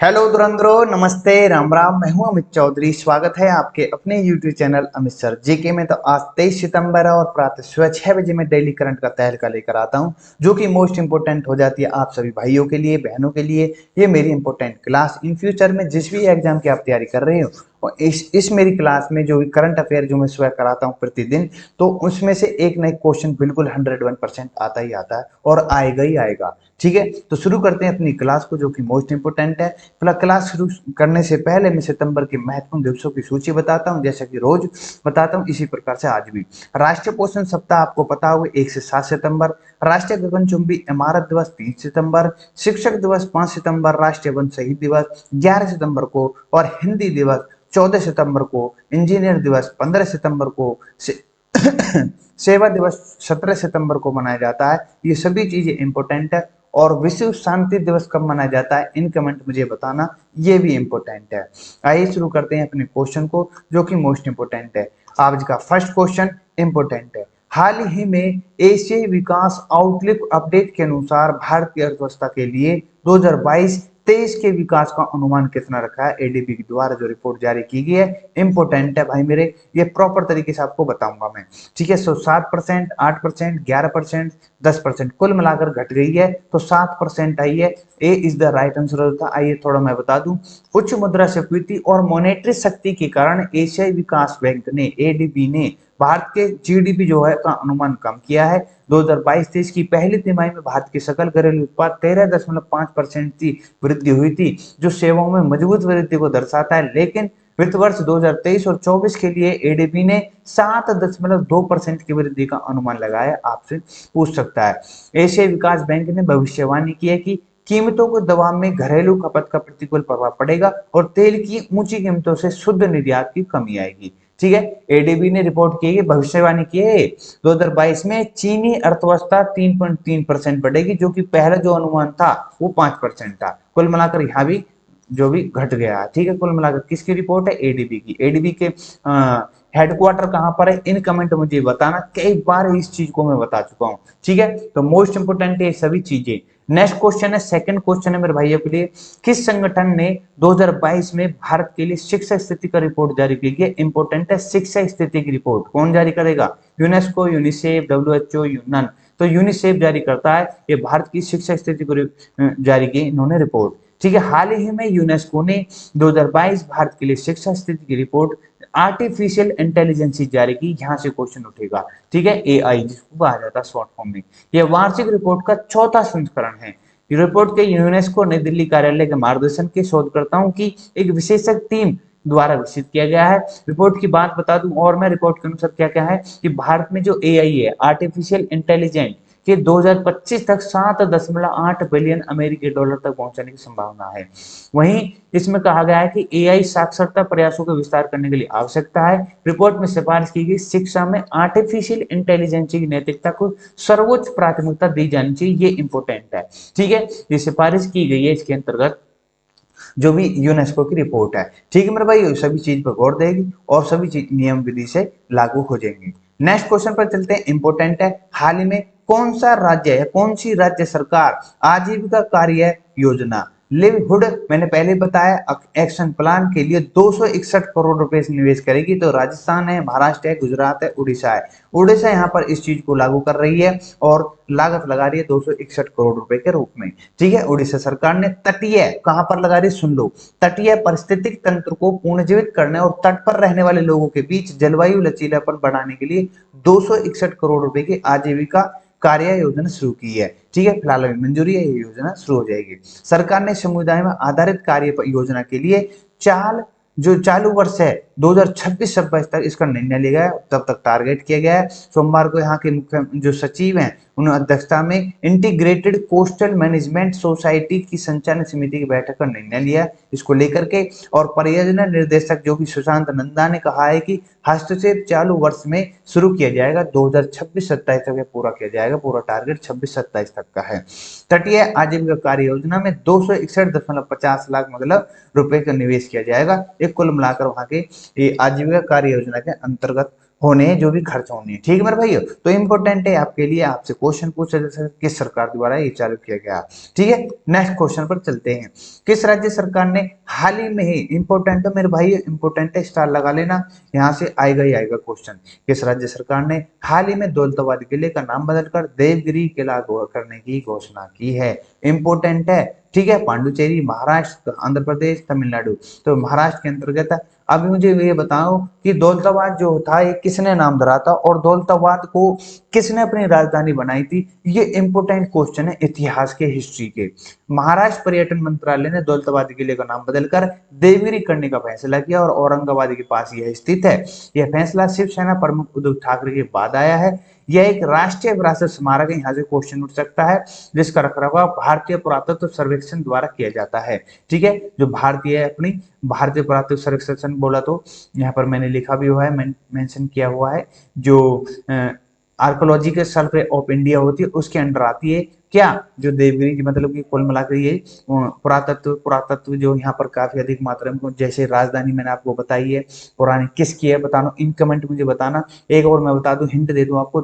Hello धुरंधरो, नमस्ते, राम राम। मैं हूं अमित चौधरी। स्वागत है आपके अपने YouTube channel Amit sir GK में। तो आज 23 सितंबर है और प्रातः सुबह 6 बजे मैं डेली करंट का तहलका लेकर आता हूं, जो कि मोस्ट इंपोर्टेंट हो जाती है आप सभी भाइयों के लिए, बहनों के लिए। ये मेरी इंपोर्टेंट क्लास इन फ्यूचर में जिस भी एग्जाम की आप तैयारी कर रहे हो, और इस मेरी क्लास में जो करंट अफेयर जो मैं सुबह कराता हूँ प्रतिदिन, तो उसमें से एक ना एक क्वेश्चन बिल्कुल 101% आता ही आता है और आएगा ही आएगा। ठीक है, तो शुरू करते हैं अपनी क्लास को, जो कि मोस्ट इंपोर्टेंट है। क्लास शुरू करने से पहले मैं सितंबर के महत्वपूर्ण दिवसों की सूची बताता हूं, जैसा कि रोज बताता हूं, इसी प्रकार से आज भी। राष्ट्रीय पोषण सप्ताह आपको पता होगा 1 से 7 सितंबर। राष्ट्रीय गगनचुंबी इमारत दिवस 3 सितंबर। शिक्षक दिवस 5 सितंबर। राष्ट्रीय वन शहीद दिवस 11 सितंबर को और हिंदी दिवस 14 सितंबर को। इंजीनियर दिवस 15 सितंबर को। सेवा दिवस 17 सितंबर को मनाया जाता है। ये सभी चीजें इंपॉर्टेंट है। और विश्व शांति दिवस कब मनाया जाता है, इन कमेंट मुझे बताना, ये भी इंपॉर्टेंट है। आइए शुरू करते हैं अपने क्वेश्चन को, जो कि मोस्ट इंपोर्टेंट है। आज का फर्स्ट क्वेश्चन इंपोर्टेंट है। हाल ही में एशियाई विकास आउटलुक अपडेट के अनुसार भारत की अर्थव्यवस्था के लिए 2022-23 के विकास का अनुमान कितना रखा है। एडीबी के द्वारा जो रिपोर्ट जारी की गई है, इंपोर्टेंट है भाई मेरे, ये प्रॉपर तरीके से आपको बताऊंगा मैं। ठीक है, सो 7%, 8%, 11%, 10% कुल मिलाकर घट गई है, तो 7% आई है। ए इज द राइट आंसर था। आइए थोड़ा मैं बता दूं। उच्च मुद्रास्फीति और मॉनेटरी शक्ति के कारण एशियाई विकास बैंक ने, एडीबी ने, भारत के जीडीपी जो है का अनुमान कम किया है। 2022-23 की पहली तिमाही में भारत के सकल घरेलू उत्पाद 13.5% की वृद्धि हुई थी, जो सेवाओं में मजबूत वृद्धि को दर्शाता है। लेकिन वित्त वर्ष 2023 और 24 के लिए एडीबी ने 7.2% की वृद्धि का अनुमान लगाया। आपसे पूछ सकता है। एशियाई विकास बैंक ने भविष्यवाणी की है कि कीमतों को दबाव में घरेलू खपत का प्रतिकूल प्रभाव पड़ेगा और तेल की ऊंची कीमतों से शुद्ध निर्यात की कमी आएगी। ठीक है, एडीबी ने रिपोर्ट की है, भविष्यवाणी की है, 2022 में चीनी अर्थव्यवस्था 3.3% बढ़ेगी, जो कि पहला जो अनुमान था वो 5% था। कुल मिलाकर यहाँ भी जो भी घट गया। ठीक है, कुल मिलाकर किसकी रिपोर्ट है, एडीबी की। एडीबी के हेडक्वार्टर कहां पर है, इन कमेंट मुझे बताना। कई बार इस चीज को मैं बता चुका हूं। ठीक है, तो मोस्ट इंपोर्टेंट है सभी चीजें। नेक्स्ट क्वेश्चन है, सेकंड क्वेश्चन है मेरे भाइयों के लिए। किस संगठन ने 2022 में भारत के लिए शिक्षा स्थिति का रिपोर्ट जारी की है। इंपोर्टेंट है, शिक्षा स्थिति की रिपोर्ट कौन जारी करेगा, यूनेस्को, यूनिसेफ, डब्ल्यूएचओ, यूनन। तो यूनिसेफ जारी करता है। ये भारत की शिक्षा स्थिति को जारी की इन्होंने रिपोर्ट। ठीक है, हाल ही में यूनेस्को ने 2022 भारत के लिए शिक्षा स्थिति की रिपोर्ट आर्टिफिशियल इंटेलिजेंस जारी की। यहां से क्वेश्चन उठेगा। ठीक है, एआई जिसको कहा जाता है शॉर्ट फॉर्म में। यह वार्षिक रिपोर्ट का चौथा संस्करण है। रिपोर्ट के यूनेस्को नई दिल्ली कार्यालय के मार्गदर्शन के शोधकर्ताओं की एक विशेषज्ञ टीम द्वारा विकसित किया गया है। रिपोर्ट की बात बता दूं और मैं, रिपोर्ट के अनुसार क्या क्या है कि भारत में जो एआई है, आर्टिफिशियल इंटेलिजेंस, कि 2025 तक 7.8 बिलियन अमेरिकी डॉलर तक पहुंचाने की संभावना है। वहीं इसमें कहा गया है कि एआई साक्षरता प्रयासों को विस्तार करने के लिए आवश्यकता है। रिपोर्ट में सिफारिश की गई शिक्षा में आर्टिफिशियल इंटेलिजेंस की नैतिकता को सर्वोच्च प्राथमिकता दी जानी चाहिए। ये इंपोर्टेंट है। ठीक है, ये सिफारिश की गई है इसके अंतर्गत, जो भी यूनेस्को की रिपोर्ट है। ठीक है मेरे भाई, सभी चीज पर गौर देगी और सभी चीज नियम विधि से लागू हो जाएंगे। नेक्स्ट क्वेश्चन पर चलते हैं, इंपोर्टेंट है। हाल ही में कौन सा राज्य है, कौन सी राज्य सरकार आजीविका कार्य योजना, लिवहुड, मैंने पहले बताया, एक्शन प्लान के लिए 261 करोड़ रुपए निवेश करेगी। तो राजस्थान है, महाराष्ट्र है, गुजरात है, उड़ीसा है। उड़ीसा यहाँ पर इस चीज को लागू कर रही है और लागत लगा रही है 261 करोड़ रुपए के रूप में। ठीक है, उड़ीसा सरकार ने तटीय, कहां पर लगा रही, सुन लो, तटीय पारिस्थितिक तंत्र को पुनर्जीवित करने और तट पर रहने वाले लोगों के बीच जलवायु लचीलापन बढ़ाने के लिए 261 करोड़ रुपए की आजीविका कार्य योजना शुरू की है। ठीक है, फिलहाल अभी मंजूरी है, ये योजना शुरू हो जाएगी। सरकार ने समुदाय में आधारित कार्य योजना के लिए चाल जो चालू वर्ष है 2026-27 तक इसका निर्णय लिया गया है, तब तक टारगेट किया गया है। सोमवार को यहाँ के मुख्य जो सचिव हैं, उन अध्यक्षता में इंटीग्रेटेड कोस्टल मैनेजमेंट सोसाइटी की संचालन समिति की बैठक का निर्णय लिया इसको लेकर के। और परियोजना निर्देशक जो कि सुशांत नंदा ने कहा है कि हस्तक्षेप चालू वर्ष में शुरू किया जाएगा, 2026-27 तक पूरा किया जाएगा। पूरा टारगेट 26-27 तक का है। तटीय आजीविका कार्य योजना में 261.50 लाख मतलब रुपए का निवेश किया जाएगा। एक कुल मिलाकर वहां के ये आजीविका कार्य योजना के अंतर्गत होने जो भी खर्च होने, ठीक है मेरे भाइयों। तो इंपॉर्टेंट है आपके लिए, आपसे क्वेश्चन पूछा जा सकता है किस सरकार द्वारा ये चालू किया गया, ठीक है। नेक्स्ट क्वेश्चन पर चलते हैं। किस राज्य सरकार ने हाल ही में ही, इंपॉर्टेंट है मेरे भाई, इंपॉर्टेंट है, स्टार लगा लेना, यहाँ से आएगा ही आएगा क्वेश्चन। किस राज्य सरकार ने हाल ही में दौलताबाद किले का नाम बदलकर देवगिरी किला करने की घोषणा की है? इंपॉर्टेंट है, ठीक है। पांडुचेरी, महाराष्ट्र, आंध्र प्रदेश, तमिलनाडु। तो महाराष्ट्र के अंतर्गत। अभी मुझे ये बताओ कि दौलताबाद जो था ये किसने नाम धरा था और दौलताबाद को किसने अपनी राजधानी बनाई थी? ये इंपॉर्टेंट क्वेश्चन है इतिहास के, हिस्ट्री के। महाराष्ट्र पर्यटन मंत्रालय ने दौलताबाद किले का नाम बदलकर देवगिरी करने का फैसला किया और औरंगाबाद के पास यह स्थित है। यह फैसला शिवसेना प्रमुख उद्धव ठाकरे के बाद आया है। यह एक राष्ट्रीय विरासत स्मारक है, यहाँ से क्वेश्चन उठ सकता है, जिसका रखरखाव भारतीय पुरातत्व सर्वेक्षण द्वारा किया जाता है, ठीक है। जो भारतीय अपनी भारतीय पुरातत्व सर्वेक्षण बोला तो यहाँ पर मैंने लिखा भी हुआ है, मेंशन किया हुआ है, जो आर्कोलॉजिकल सर्वे ऑफ इंडिया होती है उसके अंडर आती है। क्या जो देवगिरी की, मतलब कि कुल मिलाकर ये पुरातत्व जो यहाँ पर काफी अधिक मात्रा में, जैसे राजधानी मैंने आपको बताई है पुरानी किसकी है बताना, इन कमेंट मुझे बताना। एक और मैं बता दूं, हिंट दे दूं आपको,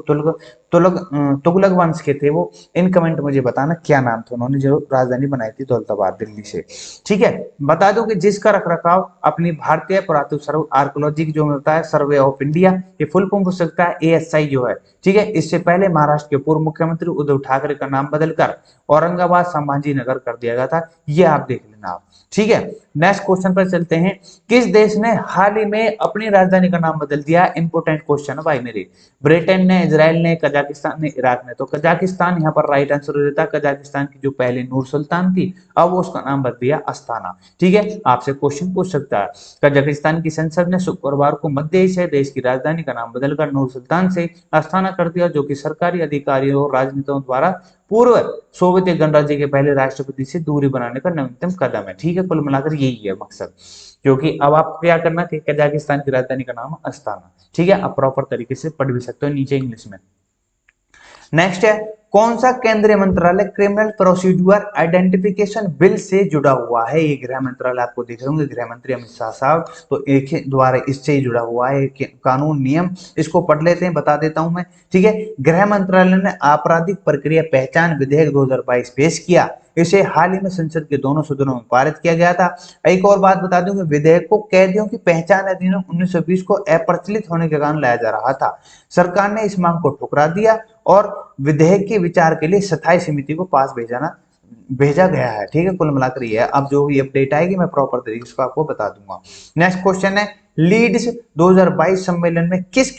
तुगलक वंश के थे वो। इन कमेंट मुझे बताना क्या नाम था उन्होंने जो राजधानी बनाई थी दौलताबाद दिल्ली से, ठीक है। बता दो कि जिसका रखरखाव अपनी भारतीय पुरातत्व सर्व आर्कोलॉजी जो होता है सर्वे ऑफ इंडिया, ये फुल फॉर्म हो सकता है ASI जो है, ठीक है। इससे पहले महाराष्ट्र के पूर्व मुख्यमंत्री उद्धव ठाकरे का नाम बदलकर औरंगाबाद संभाजी नगर कर दिया गया था, ये आप देख लेना आप, ठीक है। नेक्स्ट क्वेश्चन पर चलते हैं। किस देश ने हाल ही में अपनी राजधानी का नाम बदल दिया? इंपोर्टेंट क्वेश्चन है भाई मेरे। ब्रिटेन ने, इजराइल ने, कजाकिस्तान ने, इराक ने। तो कजाकिस्तान यहाँ पर राइट आंसर हो जाता है। कजाकिस्तान की जो पहले नूर सुल्तान थी, अब वो उसका नाम बदल दिया अस्ताना, ठीक है। आपसे क्वेश्चन पूछ सकता है। कजाकिस्तान की संसद ने शुक्रवार को मध्य एशिया देश की राजधानी का नाम बदलकर नूर सुल्तान से अस्ताना कर दिया, जो कि सरकारी अधिकारियों और राजनेताओं द्वारा पूर्व सोवियत गणराज्य के पहले राष्ट्रपति से दूरी बनाने का नवीनतम कदम है, ठीक है। कुल मिलाकर यही है मकसद, क्योंकि अब आपको क्या करना है, कजाकिस्तान की राजधानी का नाम अस्ताना, ठीक है। आप प्रॉपर तरीके से पढ़ भी सकते हो नीचे इंग्लिश में। नेक्स्ट है, कौन सा केंद्रीय मंत्रालय क्रिमिनल प्रोसीड्यूर आइडेंटिफिकेशन बिल से जुड़ा हुआ है? ये गृह मंत्रालय आपको देख रहे होंगे, गृह मंत्री अमित शाह साहब, तो एक ही द्वारा इससे ही जुड़ा हुआ है कानून नियम। इसको पढ़ लेते हैं, बता देता हूं मैं, ठीक है। गृह मंत्रालय ने आपराधिक प्रक्रिया पहचान विधेयक 2022 पेश किया। इसे हाल ही में संसद के दोनों सदनों में पारित किया गया था। एक और बात बता दूं कि विधेयक को कैदियों की पहचान अधिनियम 1920 को अप्रचलित होने के कारण लाया जा रहा था। सरकार ने इस मांग को ठुकरा दिया और विधेयक के विचार के लिए स्थायी समिति को पास भेजा गया है, ठीक है। कुल मिलाकर ये है। अब जो भी अपडेट आएगी मैं प्रॉपर तरीके से आपको बता दूंगा। नेक्स्ट क्वेश्चन है, लीड्स 2022 सम्मेलन में किस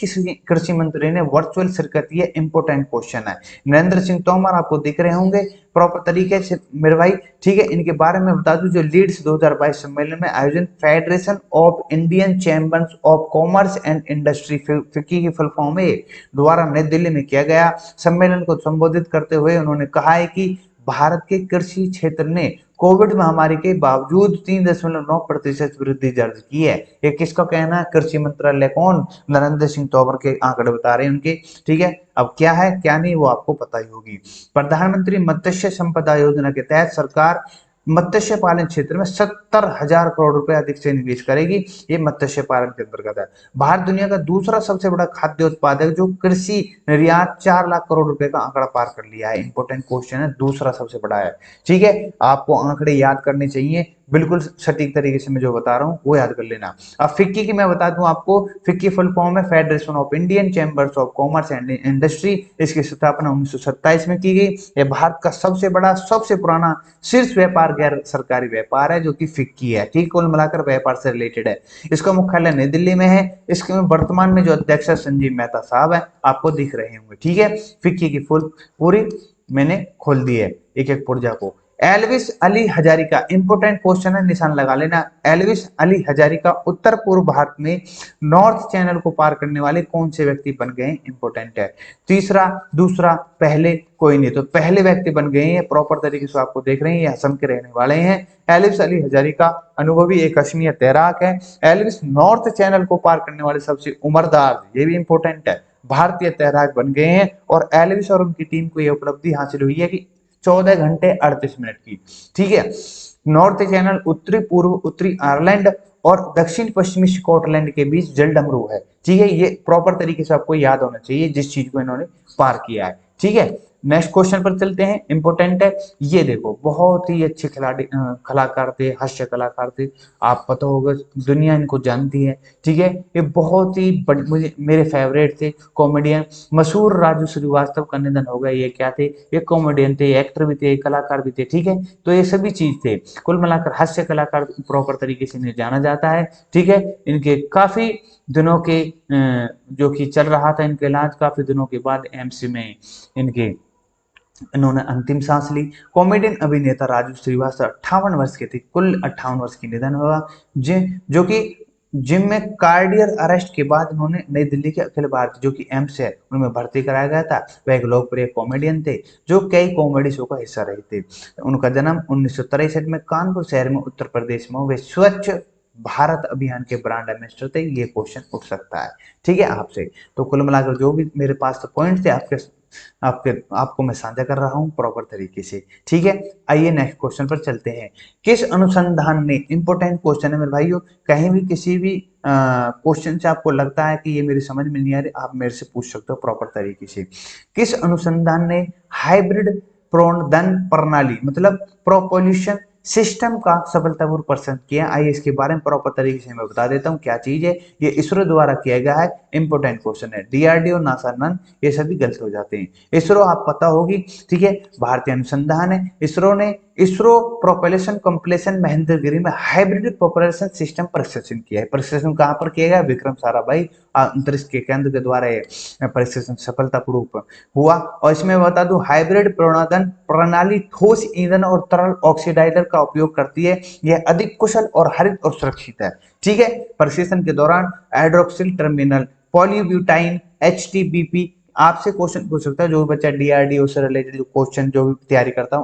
कृषि मंत्री ने वर्चुअल शिरकत की है? इंपोर्टेंट क्वेश्चन है। नरेंद्र सिंह तोमर आपको दिख रहे होंगे प्रॉपर तरीके से मेरे भाई, ठीक है। इनके बारे में बता दूं, जो लीड्स 2022 सम्मेलन में आयोजन federation of Indian chambers of commerce and industry, FICCI की फुल फॉर्म है, द्वारा नई दिल्ली में किया गया। सम्मेलन को संबोधित करते हुए उन्होंने कहा है कि भारत के कृषि क्षेत्र ने कोविड महामारी के बावजूद 3.9% वृद्धि दर्ज की है। ये किसका कहना है? कृषि मंत्रालय, कौन? नरेंद्र सिंह तोमर के आंकड़े बता रहे हैं उनके, ठीक है। अब क्या है क्या नहीं वो आपको पता ही होगी। प्रधानमंत्री मत्स्य संपदा योजना के तहत सरकार मत्स्य पालन क्षेत्र में 70,000 करोड़ रुपए अधिक से निवेश करेगी। ये मत्स्य पालन के अंतर्गत है। भारत दुनिया का दूसरा सबसे बड़ा खाद्य उत्पादक, जो कृषि निर्यात 4 लाख करोड़ रुपए का आंकड़ा पार कर लिया है। इंपोर्टेंट क्वेश्चन है, दूसरा सबसे बड़ा है, ठीक है। आपको आंकड़े याद करने चाहिए, बिल्कुल सटीक तरीके से मैं जो बता रहा हूँ वो याद कर लेना। अब फिक्की की मैं बता दूं आपको, फिक्की फुल फॉर्म है federation of Indian chambers of commerce and industry. इसकी स्थापना 1927 में की गई। यह भारत का सबसे बड़ा, सबसे पुराना शीर्ष व्यापार गैर सरकारी व्यापार है, जो कि फिक्की है, ठीक। कुल मिलाकर व्यापार से रिलेटेड है। इसका मुख्यालय नई दिल्ली में है। इसके वर्तमान में जो अध्यक्ष है संजीव मेहता साहब है, आपको दिख रहे होंगे, ठीक है। फिक्की की पूरी मैंने खोल दी है एक एक पुर्जा को। Elvis Ali Hazarika, important question है, निशान लगा लेना। एल्विस अली हजारिका उत्तर पूर्व भारत में नॉर्थ चैनल को पार करने वाले कौन से व्यक्ति बन गए? इंपोर्टेंट है। तीसरा, दूसरा, पहले, कोई नहीं, तो पहले व्यक्ति बन गए हैं। प्रॉपर तरीके से आपको देख रहे हैं, ये असम के रहने वाले हैं। एल्विस अली हजारिका अनुभवी एक कश्मीरी तैराक है। एल्विस नॉर्थ चैनल को पार करने वाले सबसे उम्रदार, ये भी इंपोर्टेंट है, भारतीय तैराक बन गए हैं। और एल्विस और उनकी टीम को यह उपलब्धि हासिल हुई है कि 14 घंटे 38 मिनट की, ठीक है। नॉर्थ चैनल उत्तरी पूर्व, उत्तरी आयरलैंड और दक्षिण पश्चिमी स्कॉटलैंड के बीच जलडमरू है। ठीक है, ये प्रॉपर तरीके से आपको याद होना चाहिए जिस चीज को इन्होंने पार किया है। ठीक है, नेक्स्ट क्वेश्चन पर चलते हैं, इंपॉर्टेंट है। ये देखो, बहुत ही अच्छे खिलाड़ी कलाकार थे, हास्य कलाकार थे, आप पता होगा, दुनिया इनको जानती है। ठीक है, ये बहुत ही मुझे मेरे फेवरेट थे कॉमेडियन। मशहूर राजू श्रीवास्तव का निधन हो गया। ये क्या थे? ये कॉमेडियन थे, एक्टर भी थे, कलाकार भी थे। ठीक है, तो ये सभी चीज थे। कुल मिलाकर हास्य कलाकार प्रॉपर तरीके से इन्हें जाना जाता है। ठीक है, इनके काफी दिनों के जो कि चल रहा था इनका इलाज, काफी दिनों के बाद एम्स में इनके इन्होंने अंतिम सांस ली। कॉमेडियन अभिनेता राजू श्रीवास्तव 58 वर्ष के थे, कुल 58 वर्ष की निधन हुआ। जो कि जिम में कार्डियर अरेस्ट के बाद उन्होंने नई दिल्ली के अखिल भारतीय जो कि एम्स है उनमें भर्ती कराया गया था। वह एक लोकप्रिय कॉमेडियन थे जो कई कॉमेडी शो का हिस्सा रहे थे। उनका जन्म 1963 में कानपुर शहर में उत्तर प्रदेश में। वे स्वच्छ भारत अभियान के ब्रांड एम्बेसडर थे। ये क्वेश्चन उठ सकता है, ठीक है, आपसे। तो कुल मिलाकर जो भी मेरे पास पॉइंट थे आपके आपके आपको मैं साझा कर रहा हूं प्रॉपर तरीके से। ठीक है, आइए नेक्स्ट क्वेश्चन पर चलते हैं। किस अनुसंधान ने, इंपॉर्टेंट क्वेश्चन है मेरे भाइयों, कहीं भी किसी भी क्वेश्चन से आपको लगता है कि ये मेरी समझ में नहीं आ रही, आप मेरे से पूछ सकते हो प्रॉपर तरीके से। किस अनुसंधान ने हाइब्रिड प्रणोदन प्रणाली मतलब प्रोपोल्यूशन सिस्टम का सफलतापूर्वक प्रदर्शन किया? आइए इसके बारे में प्रॉपर तरीके से मैं बता देता हूँ क्या चीज है। ये इसरो द्वारा किया गया है, इंपॉर्टेंट क्वेश्चन है। डीआरडीओ, नासा, नन, ये सभी गलत हो जाते हैं। इसरो आप पता होगी, ठीक है, भारतीय अनुसंधान है। इसरो ने इसरो प्रोपल्शन कॉम्प्लेक्शन महेंद्रगिरी में हाइब्रिड प्रोपल्शन सिस्टम प्रशिक्षण किया है। प्रशिक्षण कहाँ पर किया गया? विक्रम साराभाई अंतरिक्ष के केंद्र के द्वारा प्रशिक्षण सफलतापूर्वक हुआ। और इसमें बता दूं, हाइब्रिड प्रणोदन प्रणाली ठोस ईंधन और तरल ऑक्सीडाइजर का उपयोग करती है। यह अधिक कुशल और हरित और सुरक्षित है। ठीक है, प्रशिक्षण के दौरान हाइड्रोक्सिल टर्मिनल पॉलीब्यूटाइन HTBP, आपसे क्वेश्चन पूछ सकता है जो भी बच्चा डीआरडीओ से रिलेटेड जो क्वेश्चन जो भी तैयारी करता है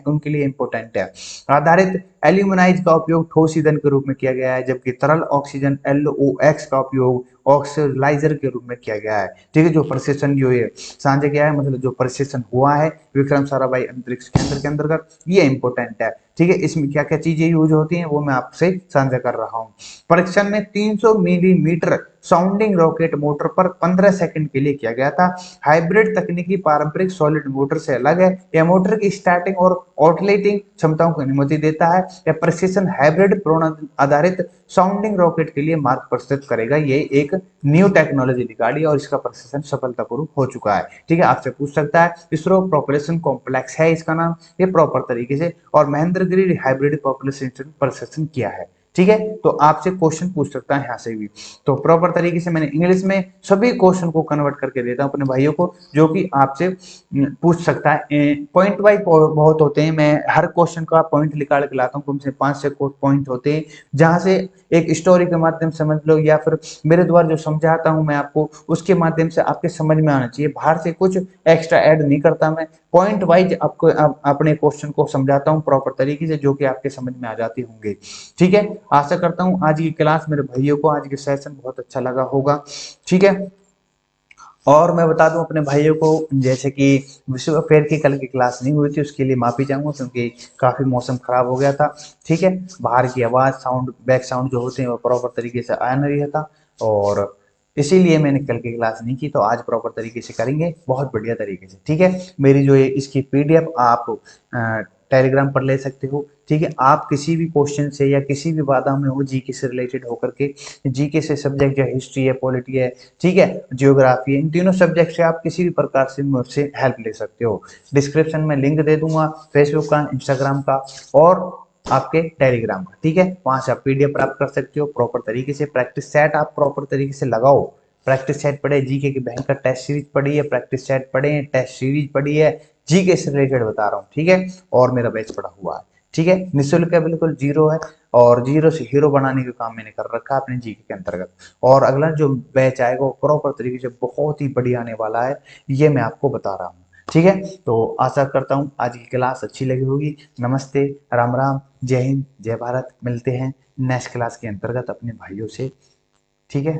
उनके लिए इंपॉर्टेंट है। आधारित एल्यूमिनाइज का उपयोग ठोस ईंधन के रूप में किया गया है, जबकि तरल ऑक्सीजन LOX का उपयोग ऑक्सीलाइजर के रूप में किया गया है। ठीक है, जो प्रशिक्षण जो ये साझा किया है, मतलब जो प्रशिक्षण हुआ है विक्रम साराभाई अंतरिक्ष केंद्र के अंतर्गत, ये इंपॉर्टेंट है। ठीक है, इसमें क्या क्या चीजें यूज होती हैं वो मैं आपसे साझा कर रहा हूँ। परीक्षण में 300 मिलीमीटर साउंडिंग रॉकेट मोटर पर 15 सेकंड के लिए किया गया था। हाइब्रिड तकनीकी पारंपरिक सॉलिड मोटर से अलग है। यह मोटर की स्टार्टिंग और ऑटलेटिंग क्षमताओं को अनुमति देता है। यह प्रशिक्षण हाइब्रिड प्रणोदन आधारित साउंडिंग रॉकेट के लिए मार्ग प्रस्तुत करेगा। ये एक न्यू टेक्नोलॉजी निकाली और इसका प्रशिक्षण सफलतापूर्वक हो चुका है। ठीक है, आपसे पूछ सकता है इसरो प्रोपल्शन कॉम्प्लेक्स है इसका नाम, ये प्रॉपर तरीके से, और महेंद्रगिरी हाइब्रिड पॉपुलेशन इंस्टीट्यूट प्रशिक्षण किया है। ठीक है, तो आपसे क्वेश्चन पूछ सकता है यहाँ से भी। तो प्रॉपर तरीके से मैंने इंग्लिश में सभी क्वेश्चन को कन्वर्ट करके देता हूँ अपने भाइयों को, जो कि आपसे पूछ सकता है। पॉइंट वाइज बहुत होते हैं, मैं हर क्वेश्चन का पॉइंट निकाल के लाता हूँ, कम से 5 से पॉइंट होते हैं, जहां से एक स्टोरी के माध्यम से समझ लो, या फिर मेरे द्वारा जो समझाता हूँ मैं आपको उसके माध्यम से आपके समझ में आना चाहिए। बाहर से कुछ एक्स्ट्रा ऐड नहीं करता मैं, पॉइंट वाइज आपको अपने क्वेश्चन को समझाता हूँ प्रॉपर तरीके से, जो कि आपके समझ में आ जाते होंगे। ठीक है, आशा करता हूँ आज की क्लास मेरे भाइयों को, आज की सेशन बहुत अच्छा लगा होगा। ठीक है, और मैं बता दूं अपने भाइयों को, जैसे कि विश्व अफेयर की कल की क्लास नहीं हुई थी, उसके लिए माफी चाहूंगा क्योंकि काफी मौसम खराब हो गया था। ठीक है, बाहर की आवाज, साउंड, बैक साउंड जो होते हैं वो प्रॉपर तरीके से आया नहीं रहा था, और इसीलिए मैंने कल की क्लास नहीं की। तो आज प्रॉपर तरीके से करेंगे, बहुत बढ़िया तरीके से। ठीक है, मेरी जो है इसकी PDF आप टेलीग्राम पर ले सकते हो। ठीक है, आप किसी भी क्वेश्चन से या किसी भी बाधा में हो, जीके से रिलेटेड होकर के, जीके से सब्जेक्ट जो हिस्ट्री है, पॉलिटी है, ठीक है, जियोग्राफी है, इन तीनों सब्जेक्ट से आप किसी भी प्रकार से मुझसे हेल्प ले सकते हो। डिस्क्रिप्शन में लिंक दे दूंगा, फेसबुक का, इंस्टाग्राम का और आपके टेलीग्राम का। ठीक है, वहां से आप PDF प्राप्त कर सकते हो प्रॉपर तरीके से। प्रैक्टिस सेट आप प्रॉपर तरीके से लगाओ, प्रैक्टिस सेट पढ़े, जीके की भयंकर टेस्ट सीरीज पढ़ी है, प्रैक्टिस सेट पढ़े, टेस्ट सीरीज पढ़ी है, जीके से रिलेटेड बता रहा हूँ। ठीक है, और मेरा बैच पड़ा हुआ है। ठीक है, निःशुल्क है, बिल्कुल जीरो है, और जीरो से हीरो बनाने का काम मैंने कर रखा है अपने जीके के अंतर्गत। और अगला जो बैच आएगा वो प्रॉपर तरीके से बहुत ही बढ़िया आने वाला है, ये मैं आपको बता रहा हूँ। ठीक है, तो आशा करता हूँ आज की क्लास अच्छी लगी होगी। नमस्ते, राम राम, जय हिंद, जय भारत। मिलते हैं नेक्स्ट क्लास के अंतर्गत अपने भाइयों से। ठीक है।